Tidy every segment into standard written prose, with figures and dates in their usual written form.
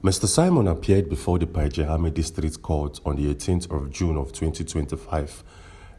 Mr. Simon appeared before the Paijehame District Court on the 18th of June of 2025.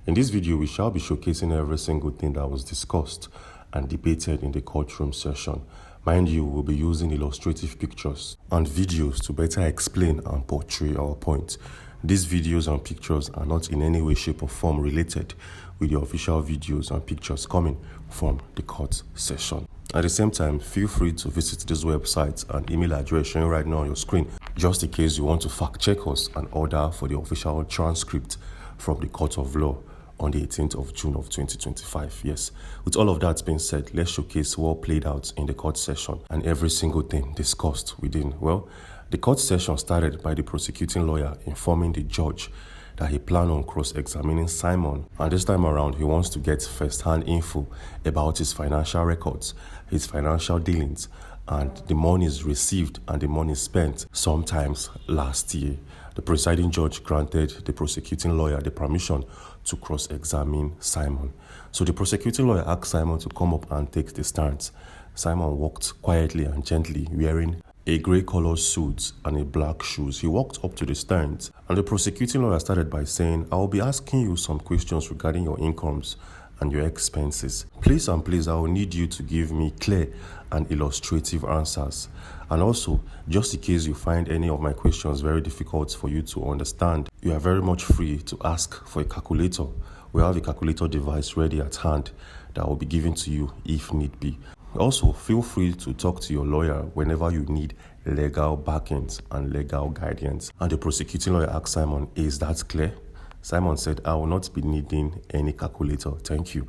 In this video, we shall be showcasing every single thing that was discussed and debated in the courtroom session. Mind you, we'll be using illustrative pictures and videos to better explain and portray our point. These videos and pictures are not in any way, shape or form related with the official videos and pictures coming from the court session. At the same time, feel free to visit this website and email address showing right now on your screen, just in case you want to fact check us and order for the official transcript from the Court of Law on the 18th of June of 2025. Yes, with all of that being said, let's showcase what played out in the court session and every single thing discussed within. Well, the court session started by the prosecuting lawyer informing the judge that he planned on cross-examining Simon, and this time around he wants to get first-hand info about his financial records, his financial dealings, and the monies received and the money spent sometimes last year. The presiding judge granted the prosecuting lawyer the permission to cross-examine Simon. So the prosecuting lawyer asked Simon to come up and take the stance. Simon walked quietly and gently, wearing a grey-colored suit and a black shoes. He walked up to the stand, and the prosecuting lawyer started by saying, "I will be asking you some questions regarding your incomes and your expenses. Please and please, I will need you to give me clear and illustrative answers. And also, just in case you find any of my questions very difficult for you to understand, you are very much free to ask for a calculator. We have a calculator device ready at hand that will be given to you if need be. Also, feel free to talk to your lawyer whenever you need legal backings and legal guidance." And the prosecuting lawyer asked Simon, "Is that clear?" Simon said, "I will not be needing any calculator, thank you.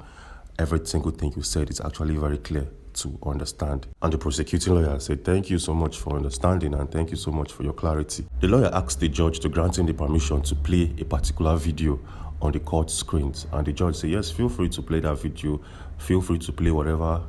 Every single thing you said is actually very clear to understand." And the prosecuting lawyer said, "Thank you so much for understanding and thank you so much for your clarity." The lawyer asked the judge to grant him the permission to play a particular video on the court screens, and the judge said, "Yes, feel free to play that video. Feel free to play whatever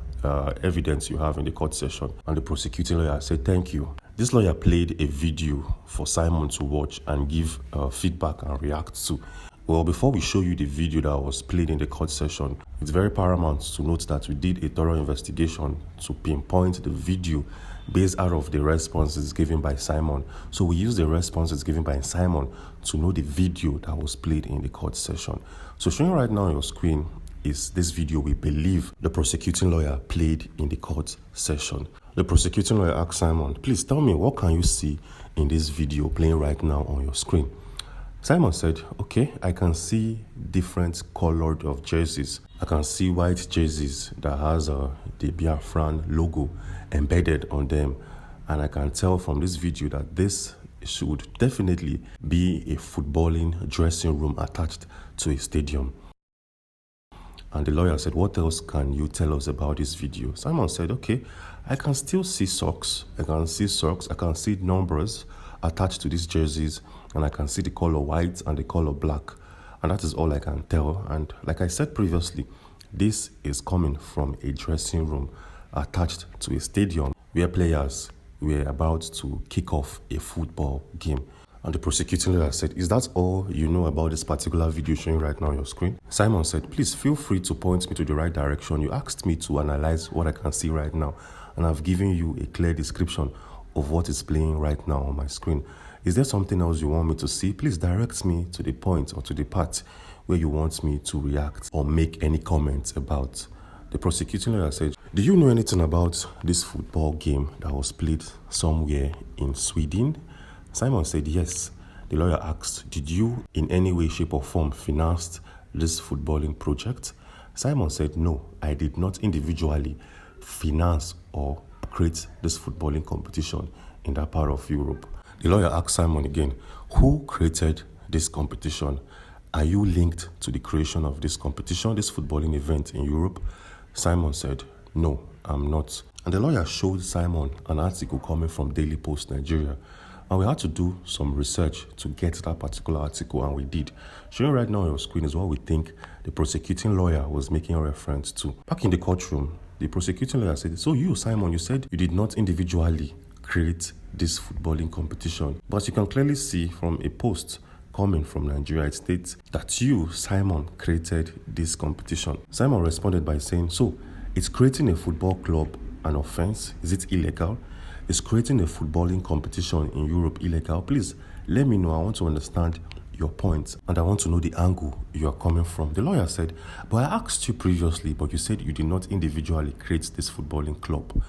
evidence you have in the court session." And the prosecuting lawyer said, "Thank you." This lawyer played a video for Simon to watch and give feedback and react to. Well, before we show you the video that was played in the court session, it's very paramount to note that we did a thorough investigation to pinpoint the video based out of the responses given by Simon. So we used the responses given by Simon to know the video that was played in the court session. So showing right now on your screen is this video we believe the prosecuting lawyer played in the court session. The prosecuting lawyer asked Simon, "Please tell me, what can you see in this video playing right now on your screen?" Simon said, "Okay, I can see different colored of jerseys. I can see white jerseys that has the Biafran logo embedded on them. And I can tell from this video that this should definitely be a footballing dressing room attached to a stadium." And the lawyer said, "What else can you tell us about this video?" Simon said, "Okay, I can still see socks. I can see numbers attached to these jerseys, and I can see the color white and the color black. And that is all I can tell. And like I said previously, this is coming from a dressing room attached to a stadium where players were about to kick off a football game." And the prosecuting lawyer said, "Is that all you know about this particular video showing right now on your screen?" Simon said, "Please feel free to point me to the right direction. You asked me to analyze what I can see right now, and I've given you a clear description of what is playing right now on my screen. Is there something else you want me to see? Please direct me to the point or to the part where you want me to react or make any comments about." The prosecuting lawyer said, "Do you know anything about this football game that was played somewhere in Sweden?" Simon said, "Yes." The lawyer asked, "Did you in any way, shape or form finance this footballing project?" Simon said, "No, I did not individually finance or create this footballing competition in that part of Europe." The lawyer asked Simon again, "Who created this competition? Are you linked to the creation of this competition, this footballing event in Europe?" Simon said, "No, I'm not." And the lawyer showed Simon an article coming from Daily Post Nigeria. And we had to do some research to get that particular article, and we did. Showing right now on your screen is what we think the prosecuting lawyer was making a reference to. Back in the courtroom, the prosecuting lawyer said, "So you, Simon, you said you did not individually create this footballing competition. But you can clearly see from a post coming from Nigeria, it states that you, Simon, created this competition." Simon responded by saying, "So, is creating a football club an offense? Is it illegal?" Is creating a footballing competition in Europe illegal? Please let me know. I want to understand your point and I want to know the angle you are coming from. The lawyer said, but I asked you previously, but you said you did not individually create this footballing club.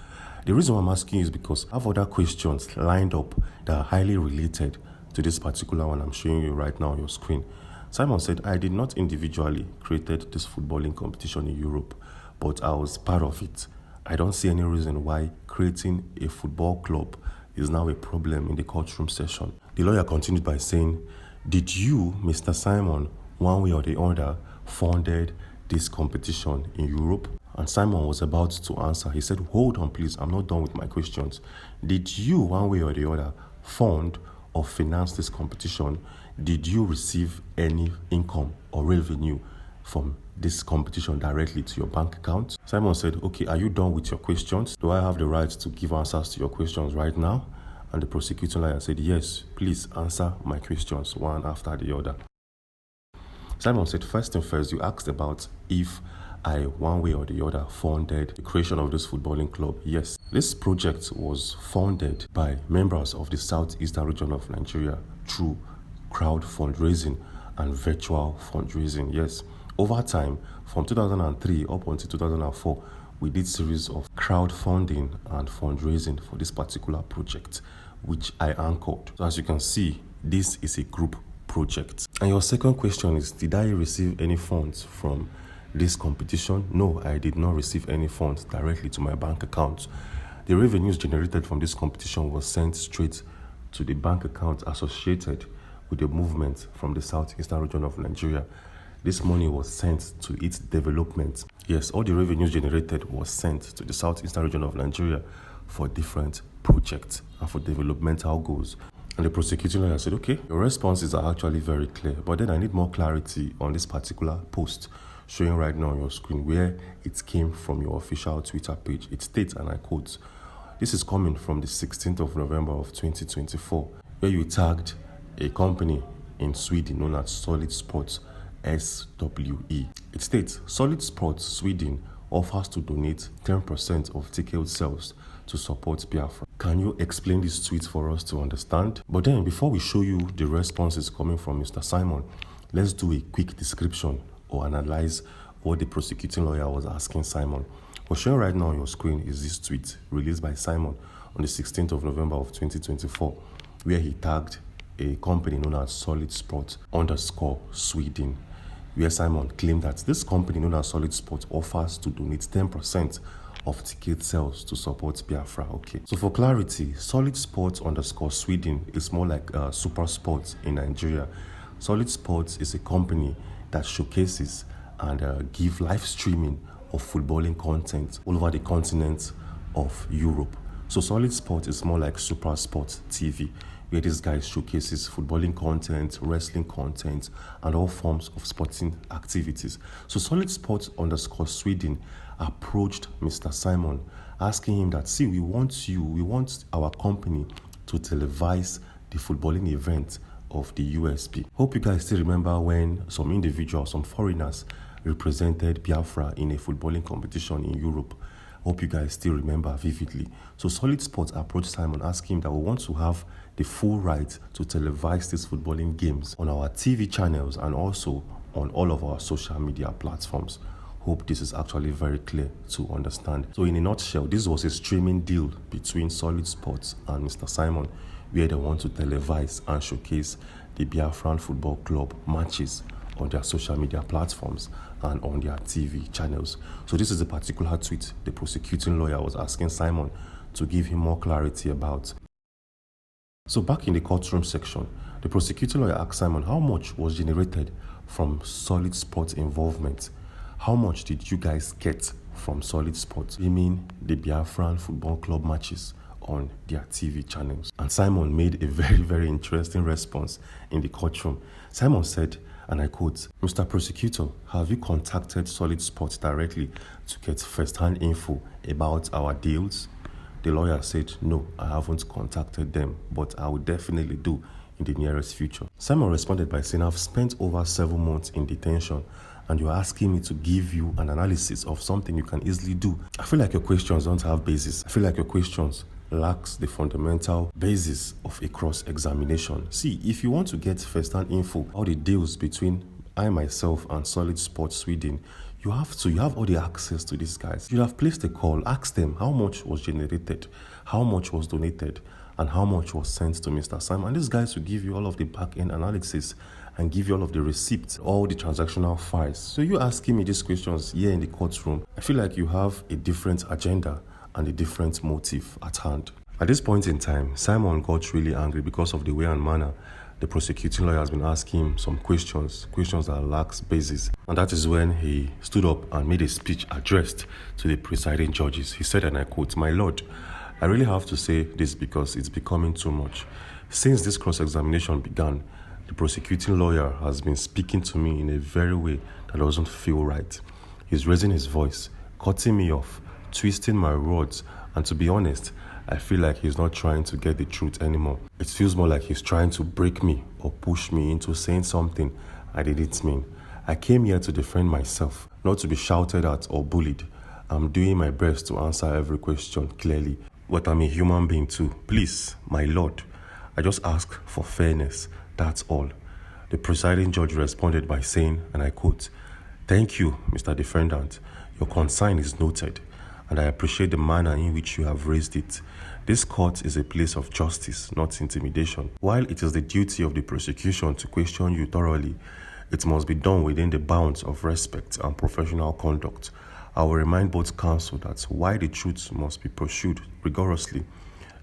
The reason why I'm asking you is because I have other questions lined up that are highly related to this particular one I'm showing you right now on your screen. Simon said, I did not individually created this footballing competition in Europe, but I was part of it. I don't see any reason why creating a football club is now a problem in the courtroom session. The lawyer continued by saying, did you, Mr. Simon, one way or the other, funded this competition in Europe? And Simon was about to answer. He said, hold on, please. I'm not done with my questions. Did you, one way or the other, fund or finance this competition? Did you receive any income or revenue from this competition directly to your bank account? Simon said, okay, are you done with your questions? Do I have the right to give answers to your questions right now? And the prosecuting lawyer said, yes, please answer my questions one after the other. Simon said, first thing first, you asked about if I, one way or the other, funded the creation of this footballing club. Yes, this project was funded by members of the southeastern region of Nigeria through crowd fundraising and virtual fundraising. Yes, over time, from 2003 up until 2004, we did series of crowdfunding and fundraising for this particular project, which I anchored. So as you can see, this is a group project. And your second question is, did I receive any funds from this competition? No, I did not receive any funds directly to my bank account. The revenues generated from this competition was sent straight to the bank account associated with the movement from the southeastern region of Nigeria. This money was sent to its development. Yes, all the revenues generated was sent to the southeastern region of Nigeria for different projects and for developmental goals. And the prosecuting lawyer said, okay, your responses are actually very clear, but then I need more clarity on this particular post showing right now on your screen where it came from your official Twitter page. It states, and I quote, this is coming from the 16th of November of 2024, where you tagged a company in Sweden known as Solid Sports, SWE. It states, Solid Sports Sweden offers to donate 10% of ticket sales to support Biafra. Can you explain this tweet for us to understand? But then before we show you the responses coming from Mr. Simon, let's do a quick description or analyze what the prosecuting lawyer was asking Simon. What's showing right now on your screen is this tweet released by Simon on the 16th of November of 2024, where he tagged a company known as Solid Sports _Sweden, where Simon claimed that this company known as Solid Sports offers to donate 10% of ticket sales to support Biafra. Okay, so for clarity, Solid Sports _Sweden is more like Super Sports in Nigeria. Solid Sports is a company that showcases and give live streaming of footballing content all over the continent of Europe. So Solid Sports is more like Super Sports TV, where this guy showcases footballing content, wrestling content, and all forms of sporting activities. So Solid Sports _Sweden approached Mr. Simon, asking him that, see, we want our company to televise the footballing event of the USP. Hope you guys still remember when some individuals, some foreigners, represented Biafra in a footballing competition in Europe. Hope you guys still remember vividly. So Solid Sports approached Simon, asking him that we want to have the full right to televise these footballing games on our TV channels and also on all of our social media platforms. Hope this is actually very clear to understand. So in a nutshell, this was a streaming deal between Solid Sports and Mr. Simon, where they want to televise and showcase the Biafran Football Club matches on their social media platforms and on their TV channels. So this is a particular tweet the prosecuting lawyer was asking Simon to give him more clarity about. So back in the courtroom section, the prosecuting lawyer asked Simon how much was generated from Solid Sports involvement. How much did you guys get from Solid Sports? You mean the Biafran Football Club matches on their TV channels? And Simon made a very, very interesting response in the courtroom. Simon said, and I quote, Mr. Prosecutor, have you contacted Solid Sports directly to get first-hand info about our deals? The lawyer said, no, I haven't contacted them, but I will definitely do in the nearest future. Simon responded by saying, I've spent over 7 months in detention and you're asking me to give you an analysis of something you can easily do. I feel like your questions don't have basis. I feel like your questions lacks the fundamental basis of a cross-examination. See, if you want to get first-hand info all the deals between I myself and Solid Sports Sweden, you have all the access to these guys. You have placed a call, ask them how much was generated, how much was donated, and how much was sent to Mr. Simon. And these guys will give you all of the back-end analysis and give you all of the receipts, all the transactional files. So you asking me these questions here in the courtroom, I feel like you have a different agenda and a different motive at hand. At this point in time, Simon got really angry because of the way and manner the prosecuting lawyer has been asking him some questions that lacks basis. And that is when he stood up and made a speech addressed to the presiding judges. He said, and I quote, "My lord, I really have to say this because it's becoming too much. Since this cross-examination began, the prosecuting lawyer has been speaking to me in a very way that doesn't feel right. He's raising his voice, cutting me off, twisting my words, and to be honest, I feel like he's not trying to get the truth anymore. It feels more like he's trying to break me or push me into saying something I didn't mean. I came here to defend myself, not to be shouted at or bullied. I'm doing my best to answer every question clearly, but I'm a human being too. Please, my lord, I just ask for fairness, that's all." The presiding judge responded by saying, and I quote, "Thank you, Mr. Defendant. Your concern is noted, and I appreciate the manner in which you have raised it. This court is a place of justice, not intimidation. While it is the duty of the prosecution to question you thoroughly, it must be done within the bounds of respect and professional conduct. I will remind both counsel that while the truth must be pursued rigorously,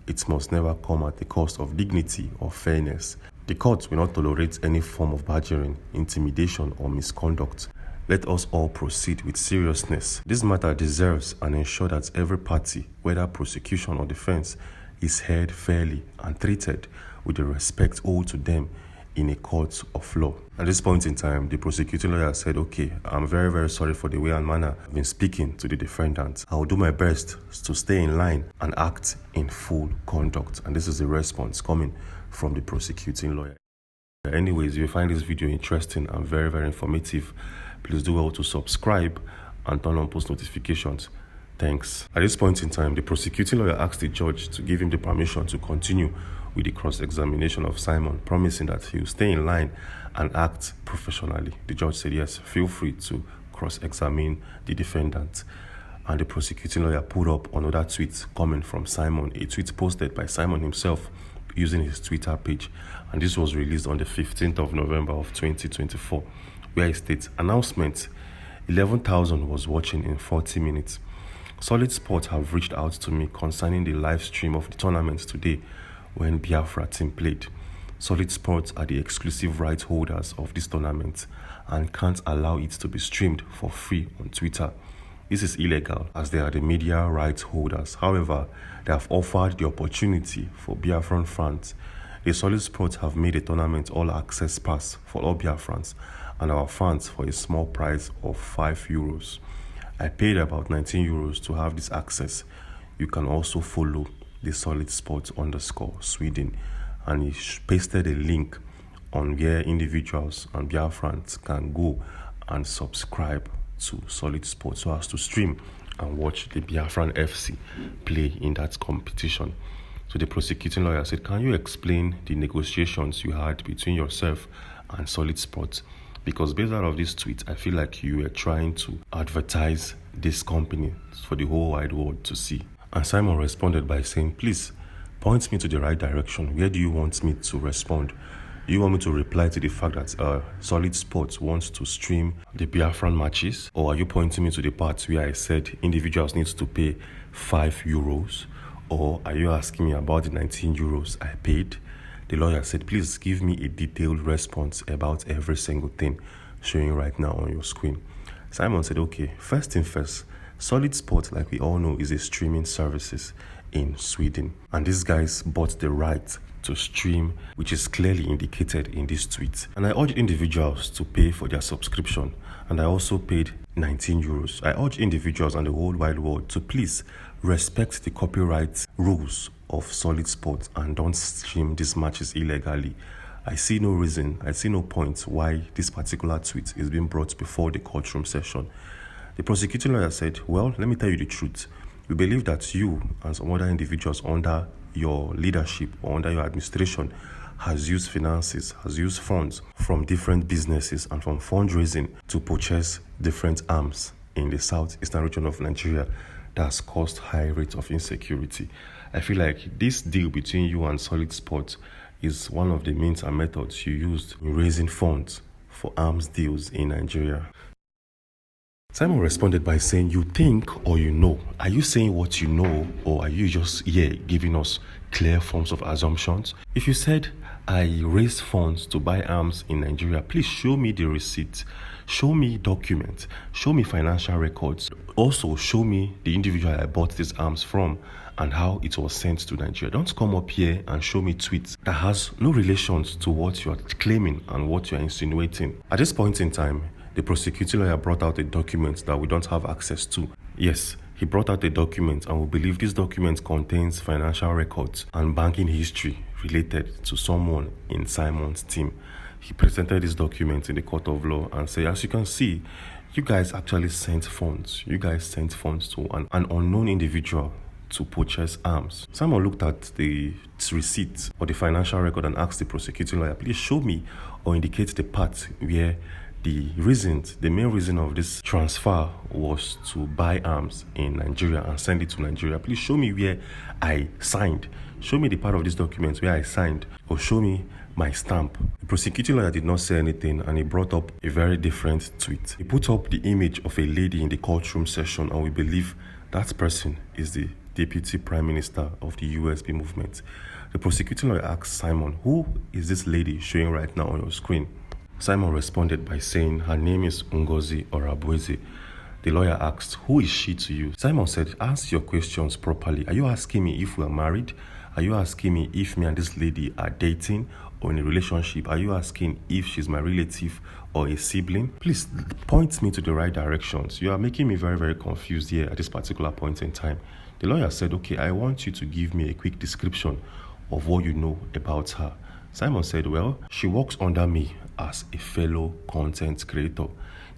it must never come at the cost of dignity or fairness. The court will not tolerate any form of badgering, intimidation, or misconduct. Let us all proceed with seriousness. This matter deserves and ensure that every party, whether prosecution or defense, is heard fairly and treated with the respect owed to them in a court of law." At this point in time, the prosecuting lawyer said, "Okay, I'm very, very sorry for the way and manner I've been speaking to the defendant. I will do my best to stay in line and act in full conduct." And this is the response coming from the prosecuting lawyer. Anyways, if you find this video interesting and very, very informative, please do well to subscribe and turn on post notifications. Thanks. At this point in time, the prosecuting lawyer asked the judge to give him the permission to continue with the cross-examination of Simon, promising that he will stay in line and act professionally. The judge said, "Yes, feel free to cross-examine the defendant." And the prosecuting lawyer put up another tweet coming from Simon, a tweet posted by Simon himself using his Twitter page. And this was released on the 15th of November of 2024, where it states, "Announcement, 11,000 was watching in 40 minutes. Solid Sports have reached out to me concerning the live stream of the tournament today when Biafra team played. Solid Sports are the exclusive rights holders of this tournament and can't allow it to be streamed for free on Twitter. This is illegal as they are the media rights holders. However, they have offered the opportunity for Biafran fans. The Solid Sports have made a tournament all-access pass for all Biafrans and our fans for a small price of €5. I paid about €19 to have this access. You can also follow the Solid Sports _Sweden." And he pasted a link on where individuals and Biafrans can go and subscribe to Solid Sports so as to stream and watch the Biafran FC play in that competition. So the prosecuting lawyer said, "Can you explain the negotiations you had between yourself and Solid Sports? Because based out of this tweet, I feel like you were trying to advertise this company for the whole wide world to see." And Simon responded by saying, "Please point me to the right direction. Where do you want me to respond? Do you want me to reply to the fact that Solid Sports wants to stream the Biafran matches? Or are you pointing me to the part where I said individuals need to pay €5? Or are you asking me about the €19 I paid?" The lawyer said, "Please give me a detailed response about every single thing showing right now on your screen." Simon said, "Okay, first thing first, Solid Sports, like we all know, is a streaming services in Sweden. And these guys bought the right to stream, which is clearly indicated in this tweet. And I urge individuals to pay for their subscription. And I also paid €19. I urge individuals and the whole wide world to please respect the copyright rules of Solid Sports and don't stream these matches illegally. I see no reason, I see no point why this particular tweet is being brought before the courtroom session." The prosecuting lawyer said, "Well, let me tell you the truth. We believe that you and some other individuals under your leadership or under your administration has used finances, has used funds from different businesses and from fundraising to purchase different arms in the southeastern region of Nigeria that has caused high rates of insecurity. I feel like this deal between you and Solid Sport is one of the means and methods you used in raising funds for arms deals in Nigeria. Simon responded by saying, you think or you know. Are you saying what you know, or are you just here giving us clear forms of assumptions? If you said, I raised funds to buy arms in Nigeria, please show me the receipt, show me documents, show me financial records. Also, show me the individual I bought these arms from and how it was sent to Nigeria. Don't come up here and show me tweets that has no relations to what you're claiming and what you're insinuating. At this point in time, the prosecuting lawyer brought out a document that we don't have access to. Yes, he brought out a document, and we believe this document contains financial records and banking history related to someone in Simon's team. He presented this document in the court of law and said, as you can see, you guys actually sent funds. You guys sent funds to an unknown individual to purchase arms. Simon looked at the receipt or the financial record and asked the prosecuting lawyer, please show me or indicate the part where the main reason of this transfer was to buy arms in Nigeria and send it to Nigeria. Please show me where I signed. Show me the part of this document where I signed, or show me my stamp. The prosecuting lawyer did not say anything, and he brought up a very different tweet. He put up the image of a lady in the courtroom session, and we believe that person is the Deputy Prime Minister of the USB movement. The prosecuting lawyer asked Simon, who is this lady showing right now on your screen? Simon responded by saying her name is Ngozi Orabueze. The lawyer asked, who is she to you? Simon said, ask your questions properly. Are you asking me if we are married? Are you asking me if me and this lady are dating or in a relationship? Are you asking if she's my relative or a sibling? Please point me to the right directions. You are making me very, very confused here at this particular point in time. The lawyer said, okay, I want you to give me a quick description of what you know about her. Simon said, well, she works under me as a fellow content creator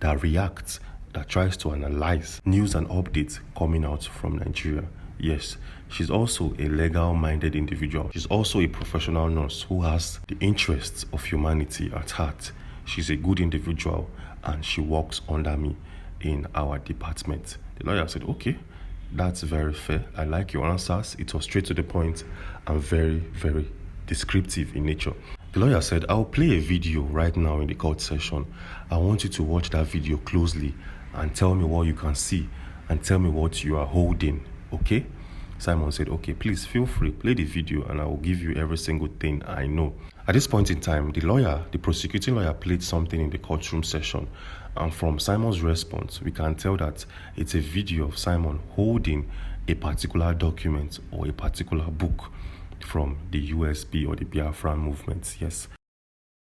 that reacts, that tries to analyze news and updates coming out from Nigeria. Yes, she's also a legal-minded individual. She's also a professional nurse who has the interests of humanity at heart. She's a good individual and she works under me in our department. The lawyer said, okay, that's very fair. I like your answers. It was straight to the point and very, very descriptive in nature. The lawyer said, I'll play a video right now in the court session. I want you to watch that video closely and tell me what you can see and tell me what you are holding, okay? Simon said, okay, please feel free, play the video and I will give you every single thing I know. At this point in time, the prosecuting lawyer played something in the courtroom session, and from Simon's response, we can tell that it's a video of Simon holding a particular document or a particular book from the USB or the Biafran movement. Yes.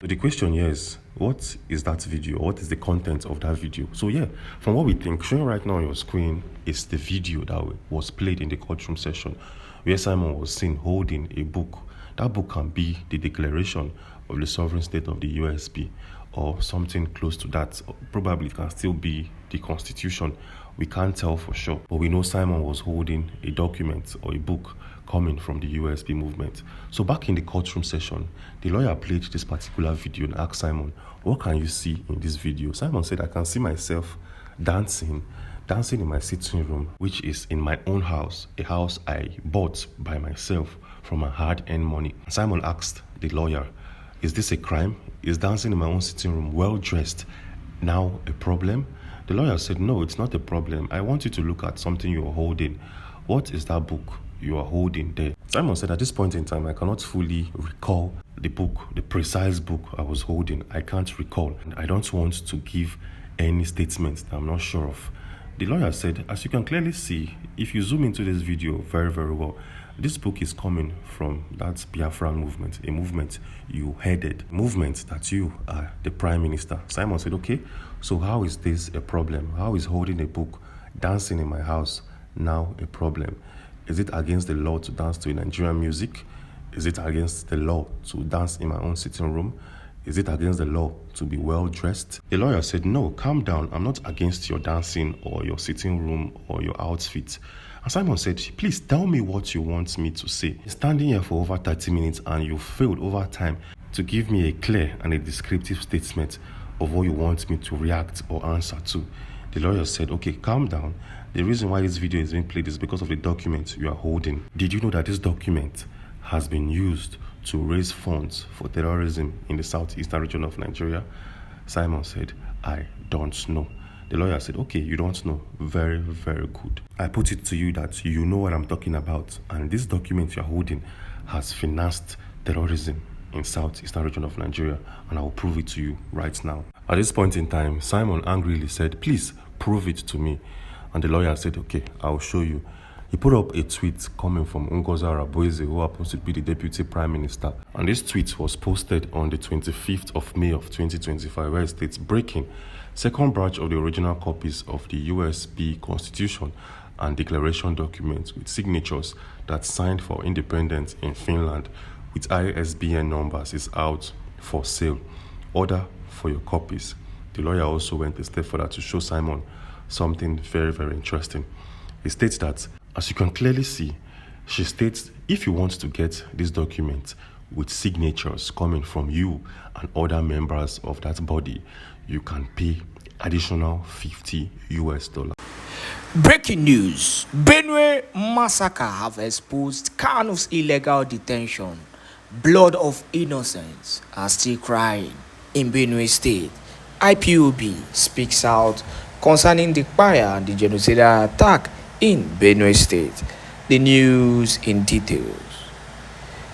So the question here is, what is that video? What is the content of that video? So yeah, from what we think, showing right now on your screen is the video that was played in the courtroom session where Simon was seen holding a book. That book can be the Declaration of the Sovereign State of the USB or something close to that. Probably it can still be the Constitution. We can't tell for sure, but we know Simon was holding a document or a book coming from the USB movement. So back in the courtroom session, the lawyer played this particular video and asked Simon, what can you see in this video? Simon said, I can see myself dancing in my sitting room, which is in my own house, a house I bought by myself from my hard-earned money. Simon asked the lawyer, is this a crime? Is dancing in my own sitting room, well-dressed, now a problem? The lawyer said, no, it's not a problem. I want you to look at something you are holding. What is that book you are holding there? Simon said, at this point in time, I cannot fully recall the book, the precise book I was holding. I can't recall. I don't want to give any statements that I'm not sure of. The lawyer said, as you can clearly see, if you zoom into this video very, very well, this book is coming from that Biafran movement, a movement you headed, movement that you are the prime minister. Simon said, okay, so how is this a problem? How is holding a book, dancing in my house now a problem? Is it against the law to dance to Nigerian music? Is it against the law to dance in my own sitting room? Is it against the law to be well dressed? The lawyer said, no, calm down. I'm not against your dancing or your sitting room or your outfit. And Simon said, please tell me what you want me to say. Standing here for over 30 minutes and you failed over time to give me a clear and a descriptive statement of what you want me to react or answer to. The lawyer said, okay, calm down. The reason why this video is being played is because of the document you are holding. Did you know that this document has been used to raise funds for terrorism in the southeastern region of Nigeria? Simon said, I don't know. The lawyer said, okay, you don't know. Very, very good. I put it to you that you know what I'm talking about. And this document you're holding has financed terrorism in southeastern region of Nigeria. And I will prove it to you right now. At this point in time, Simon angrily said, please prove it to me. And the lawyer said, okay, I'll show you. He put up a tweet coming from Ngozi Araboeze, who happens to be the Deputy Prime Minister. And this tweet was posted on the 25th of May of 2025, where it states, breaking, second batch of the original copies of the USB Constitution and Declaration documents with signatures that signed for independence in Finland with ISBN numbers is out for sale. Order for your copies. The lawyer also went a step further to show Simon something very, very interesting. He states that, as you can clearly see, she states, if you want to get this document with signatures coming from you and other members of that body, you can pay additional $50. Breaking news. Benue massacre have exposed Kanu's illegal detention. Blood of innocents are still crying in Benue State. IPOB speaks out concerning the fire and the genocidal attack in Benue State. The news in details.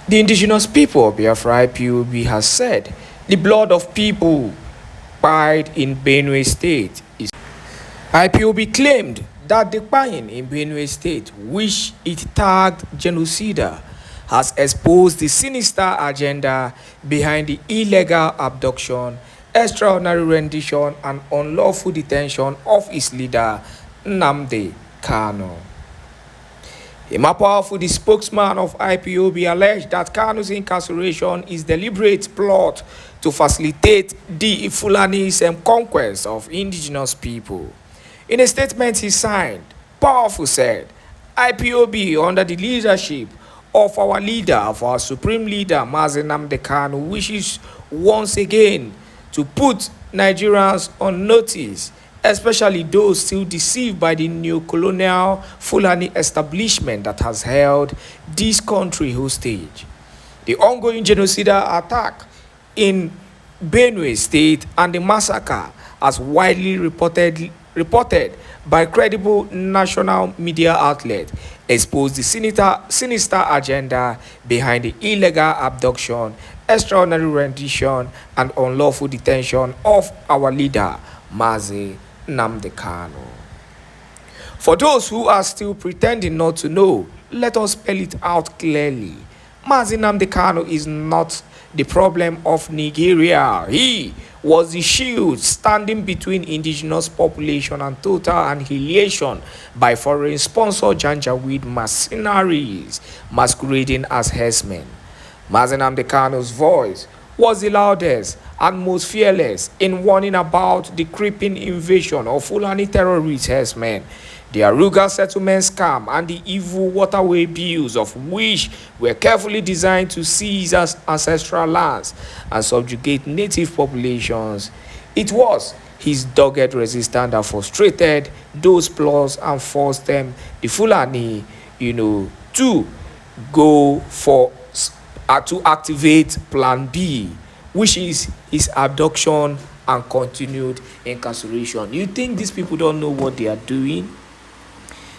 The indigenous people of Biafra IPOB has said the blood of people died in Benue State is. IPOB claimed that the fire in Benue State, which it tagged genocide, has exposed the sinister agenda behind the illegal abduction, extraordinary rendition, and unlawful detention of its leader, Nnamdi Kanu. The spokesman of IPOB, alleged that Kanu's incarceration is deliberate plot to facilitate the Fulani's conquest of indigenous people. In a statement he signed, Powerful said, IPOB, under the leadership of our leader, of our supreme leader, Mazi Nnamdi Kanu, wishes once again to put Nigerians on notice, especially those still deceived by the neo-colonial Fulani establishment that has held this country hostage. The ongoing genocidal attack in Benue State and the massacre, as widely reported by credible national media outlets, exposed the sinister agenda behind the illegal abduction, extraordinary rendition, and unlawful detention of our leader, Mazi Nnamdi Kanu. For those who are still pretending not to know, let us spell it out clearly. Mazi Nnamdi Kanu is not the problem of Nigeria. He was the shield standing between indigenous population and total annihilation by foreign-sponsored Janjaweed mercenaries masquerading as herdsmen. Mazi Nnamdi Kanu's voice was the loudest and most fearless in warning about the creeping invasion of Fulani terrorist herdsmen, the Aruga settlement scam, and the evil waterway bills, of which were carefully designed to seize ancestral lands and subjugate native populations. It was his dogged resistance that frustrated those plots and forced them, the Fulani, to go for to activate Plan B, which is his abduction and continued incarceration. You think these people don't know what they are doing?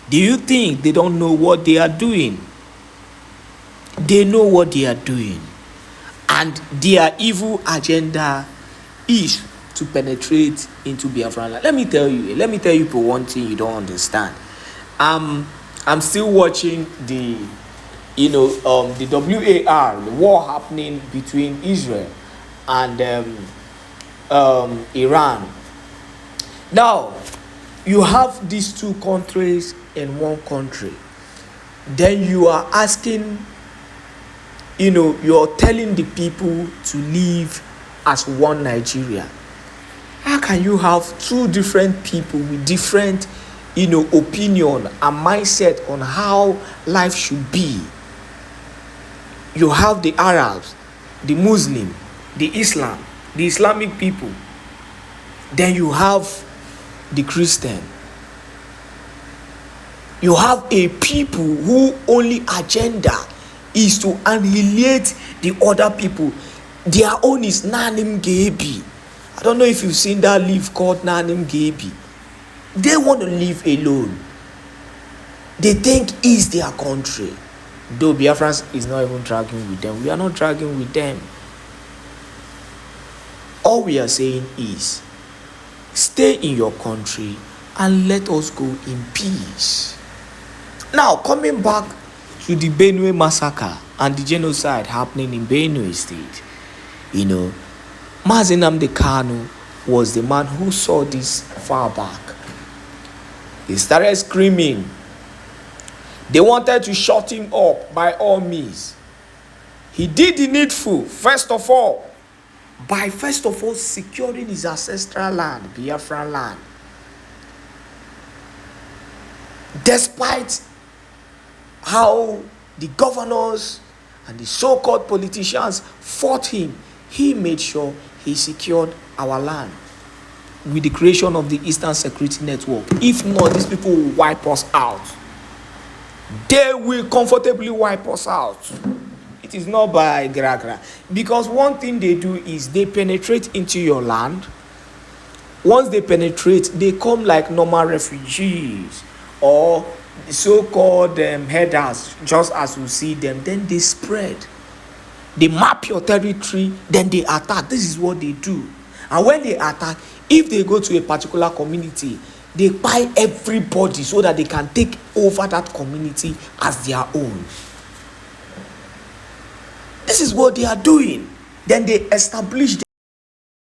Do you think they don't know what they are doing? They know what they are doing. And their evil agenda is to penetrate into Biafra land. Let me tell you for one thing you don't understand. I'm still watching the WAR, the war happening between Israel and Iran. Now, you have these two countries in one country. Then you are asking, you're telling the people to live as one Nigeria. How can you have two different people with different, opinion and mindset on how life should be. You have the Arabs, the Muslim, the Islamic people. Then you have the Christian. You have a people who only agenda is to annihilate the other people. Their own is Nanim Gebi. I don't know if you've seen that leaf called Nanim Gebi. They want to live alone. They think it's their country. Though Biafrans is not even dragging with them. We are not dragging with them. All we are saying is, stay in your country and let us go in peace. Now, coming back to the Benue massacre and the genocide happening in Benue State, Mazi Nnamdi Kanu was the man who saw this far back. He started screaming. They wanted to shut him up by all means. He did the needful, first of all, by securing his ancestral land, Biafran land. Despite how the governors and the so-called politicians fought him, he made sure he secured our land with the creation of the Eastern Security Network. If not, these people will wipe us out. They will comfortably wipe us out. It is not by gra-gra. Because one thing they do is they penetrate into your land. Once they penetrate, they come like normal refugees or so-called headers, just as you see them. Then they spread. They map your territory, then they attack. This is what they do. And when they attack, if they go to a particular community, they buy everybody so that they can take over that community as their own. This is what they are doing. Then they establish